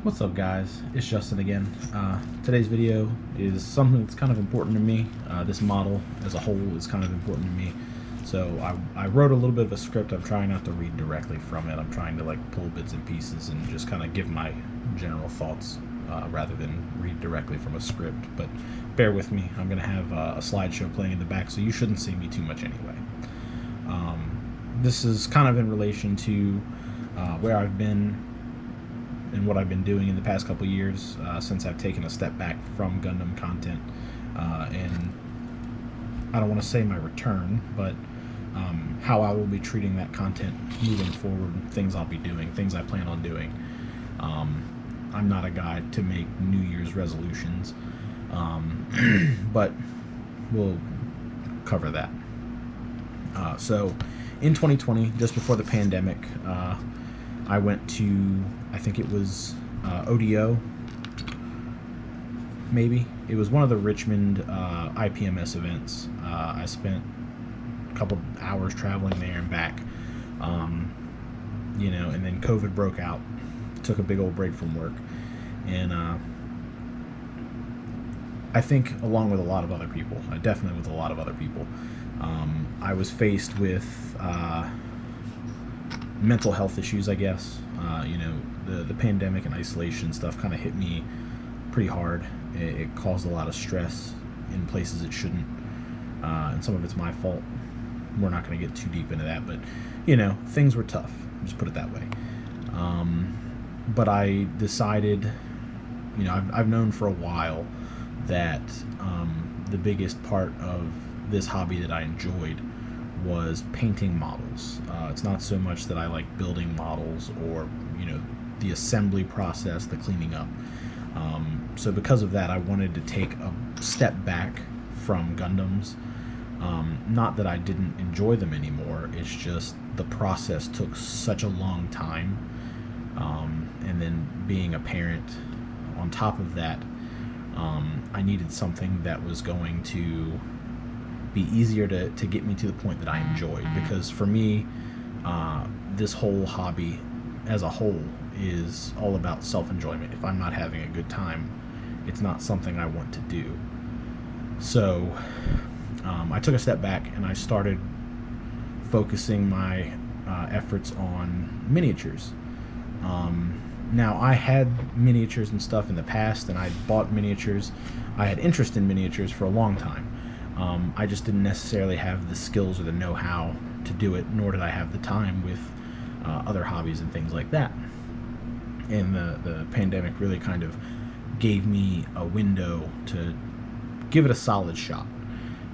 What's up, guys? It's Justin again. Today's video is something that's kind of important to me. This model as a whole is kind of important to me. So I wrote a little bit of a script. I'm trying not to read directly from it. I'm trying to pull bits and pieces and just kind of give my general thoughts rather than read directly from a script. But bear with me. I'm going to have a slideshow playing in the back, so you shouldn't see me too much anyway. This is kind of in relation to where I've been and what I've been doing in the past couple years since I've taken a step back from Gundam content, and I don't want to say my return, but how I will be treating that content moving forward, things I'll be doing, things I plan on doing. I'm not a guy to make New Year's resolutions, but we'll cover that. So in 2020, just before the pandemic, I went to, I think it was ODO, maybe. It was one of the Richmond IPMS events. I spent a couple hours traveling there and back, and then COVID broke out. Took a big old break from work. And I think along with a lot of other people, definitely with a lot of other people, I was faced with mental health issues, I guess. The pandemic and isolation stuff kind of hit me pretty hard. It caused a lot of stress in places it shouldn't, and some of it's my fault. We're not going to get too deep into that, but things were tough, just put it that way. But I decided, I've known for a while that the biggest part of this hobby that I enjoyed was painting models. It's not so much that I like building models or the assembly process, the cleaning up. So because of that, I wanted to take a step back from Gundams. Not that I didn't enjoy them anymore, it's just the process took such a long time, and then being a parent on top of that, I needed something that was going to be easier to get me to the point that I enjoyed, because for me, this whole hobby as a whole is all about self-enjoyment. If I'm not having a good time, it's not something I want to do. So I took a step back and I started focusing my efforts on miniatures. Now, I had miniatures and stuff in the past, and I bought miniatures. I had interest in miniatures for a long time. I just didn't necessarily have the skills or the know-how to do it, nor did I have the time with other hobbies and things like that. And the pandemic really kind of gave me a window to give it a solid shot.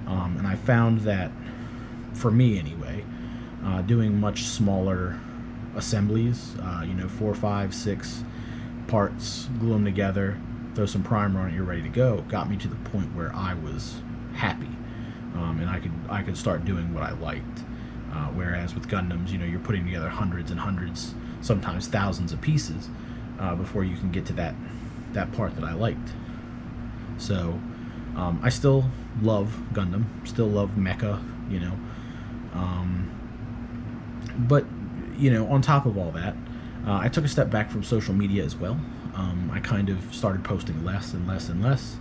And I found that, for me anyway, doing much smaller assemblies, 4, 5, 6 parts, glue them together, throw some primer on it, you're ready to go, got me to the point where I was happy, and I could start doing what I liked. Whereas with Gundams, you're putting together hundreds and hundreds, sometimes thousands of pieces before you can get to that part that I liked. So I still love Gundam, still love Mecha, but on top of all that, I took a step back from social media as well. I kind of started posting less and less and less.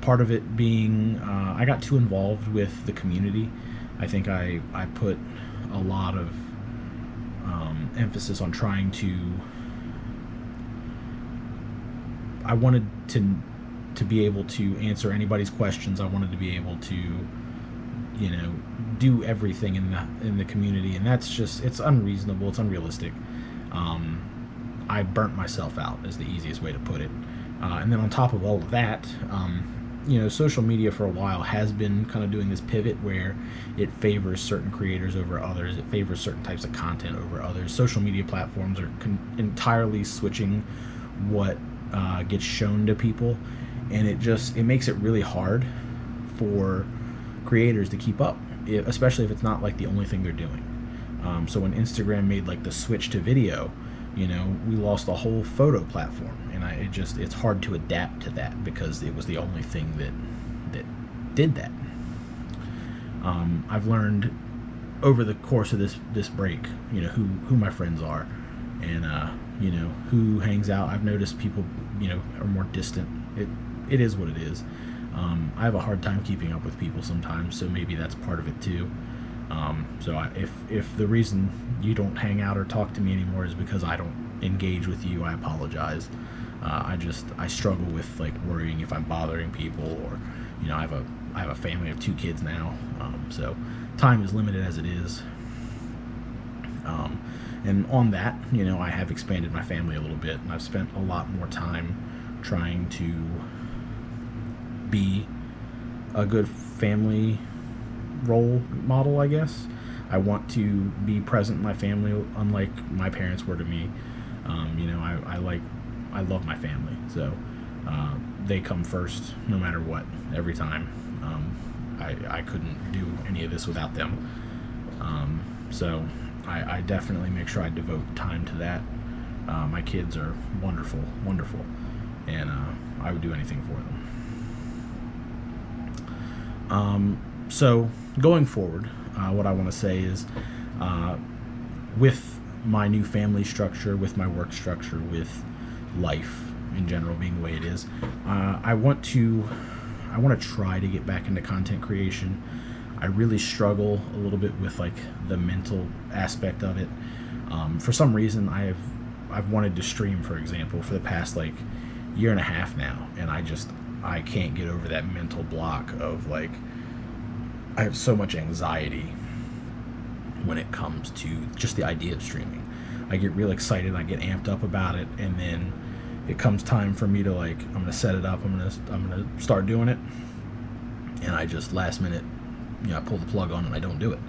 Part of it being I got too involved with the community. I think I put a lot of emphasis on trying to... I wanted to be able to answer anybody's questions. I wanted to be able to do everything in the community, and that's just, it's unreasonable, it's unrealistic. I burnt myself out, is the easiest way to put it. And then on top of all of that, social media for a while has been kind of doing this pivot where it favors certain creators over others. It favors certain types of content over others. Social media platforms are entirely switching what gets shown to people, and it makes it really hard for creators to keep up, especially if it's not the only thing they're doing. So when Instagram made the switch to video, we lost a whole photo platform, and it's hard to adapt to that because it was the only thing that did that. I've learned over the course of this break, who my friends are, and you know, who hangs out. I've noticed people, you know, are more distant. It is what it is. I have a hard time keeping up with people sometimes, so maybe that's part of it too. If the reason you don't hang out or talk to me anymore is because I don't engage with you, I apologize. I struggle with like worrying if I'm bothering people, or you know, I have a family of 2 kids now, so time is limited as it is. And on that, you know, I have expanded my family a little bit, and I've spent a lot more time trying to be a good family role model, I guess. I want to be present in my family, unlike my parents were to me. You know, I love my family, so they come first no matter what, every time. I couldn't do any of this without them. So I definitely make sure I devote time to that. My kids are wonderful, and I would do anything for them. So going forward, what I want to say is, with my new family structure, with my work structure, with life in general being the way it is, I want to try to get back into content creation. I really struggle a little bit with like the mental aspect of it. For some reason, I've wanted to stream, for example, for the past like year and a half now, and I can't get over that mental block of like, I have so much anxiety when it comes to just the idea of streaming. I get real excited, I get amped up about it, and then it comes time for me to like, I'm gonna set it up, I'm gonna start doing it, and I just last minute, you know, I pull the plug on and I don't do it.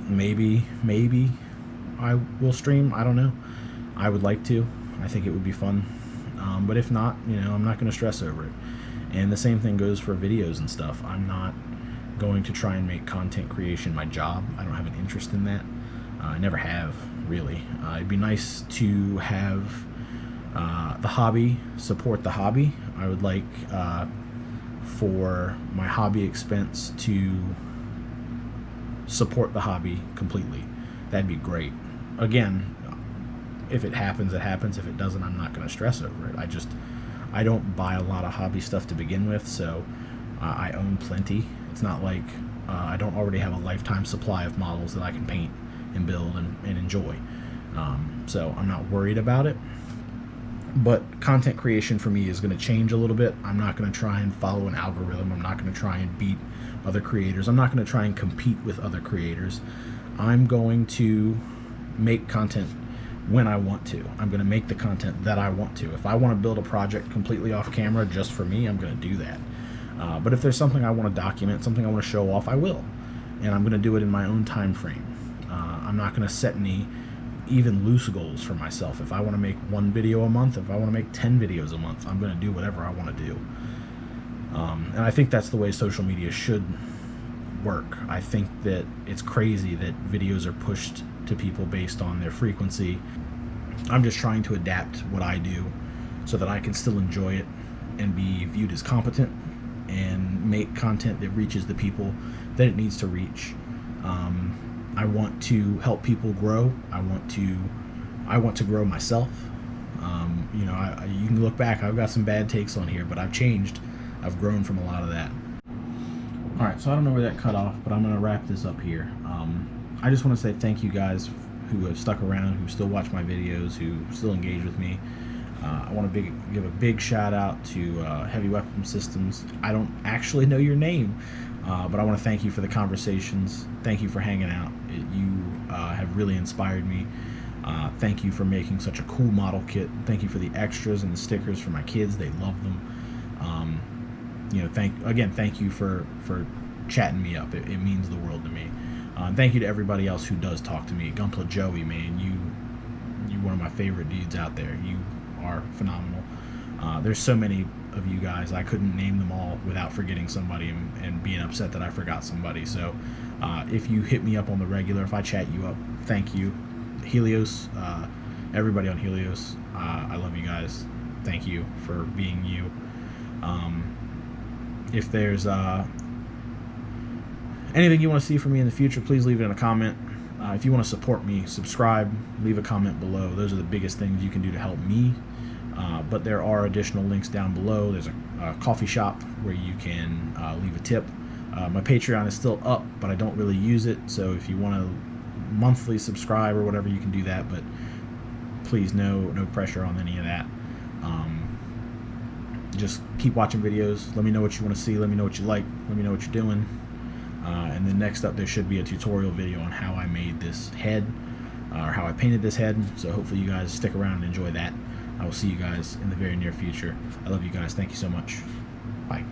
Maybe I will stream, I don't know. I would like to. I think it would be fun. But if not, you know, I'm not going to stress over it. And the same thing goes for videos and stuff. I'm not going to try and make content creation my job. I don't have an interest in that. I never have, really. It'd be nice to have the hobby support the hobby. I would like for my hobby expense to support the hobby completely. That'd be great. Again, if it happens, it happens. If it doesn't, I'm not going to stress over it. I don't buy a lot of hobby stuff to begin with, so I own plenty. It's not like I don't already have a lifetime supply of models that I can paint and build and enjoy. So I'm not worried about it. But content creation for me is going to change a little bit. I'm not going to try and follow an algorithm. I'm not going to try and beat other creators. I'm not going to try and compete with other creators. I'm going to make content when I want to. I'm going to make the content that I want to. If I want to build a project completely off camera just for me, I'm going to do that. But if there's something I want to document, something I want to show off, I will. And I'm going to do it in my own time frame. I'm not going to set any even loose goals for myself. If I want to make 1 video a month, if I want to make 10 videos a month, I'm going to do whatever I want to do. And I think that's the way social media should work. I think that it's crazy that videos are pushed to people based on their frequency. I'm just trying to adapt what I do so that I can still enjoy it and be viewed as competent and make content that reaches the people that it needs to reach. I want to help people grow. I want to grow myself. You know, you can look back. I've got some bad takes on here, but I've changed. I've grown from a lot of that. All right, so I don't know where that cut off, but I'm going to wrap this up here. I just want to say thank you guys who have stuck around, who still watch my videos, who still engage with me. I want to give a big shout out to Heavy Weapon Systems. I don't actually know your name, but I want to thank you for the conversations. Thank you for hanging out. You have really inspired me. Thank you for making such a cool model kit. Thank you for the extras and the stickers for my kids. They love them. You know, thank you for chatting me up. It means the world to me. Thank you to everybody else who does talk to me. Gunpla Joey, man, you're one of my favorite dudes out there. You are phenomenal. There's so many of you guys. I couldn't name them all without forgetting somebody and being upset that I forgot somebody. So if you hit me up on the regular, if I chat you up, thank you. Helios, everybody on Helios, I love you guys. Thank you for being you. If there's anything you want to see from me in the future, please leave it in a comment. If you want to support me, subscribe, leave a comment below. Those are the biggest things you can do to help me. But there are additional links down below. There's a coffee shop where you can leave a tip. My Patreon is still up, but I don't really use it. So if you want to monthly subscribe or whatever, you can do that. But please, no pressure on any of that. Just keep watching videos. Let me know what you want to see. Let me know what you like. Let me know what you're doing. And then next up, there should be a tutorial video on how I made this head, or how I painted this head. So hopefully you guys stick around and enjoy that. I will see you guys in the very near future. I love you guys. Thank you so much. Bye.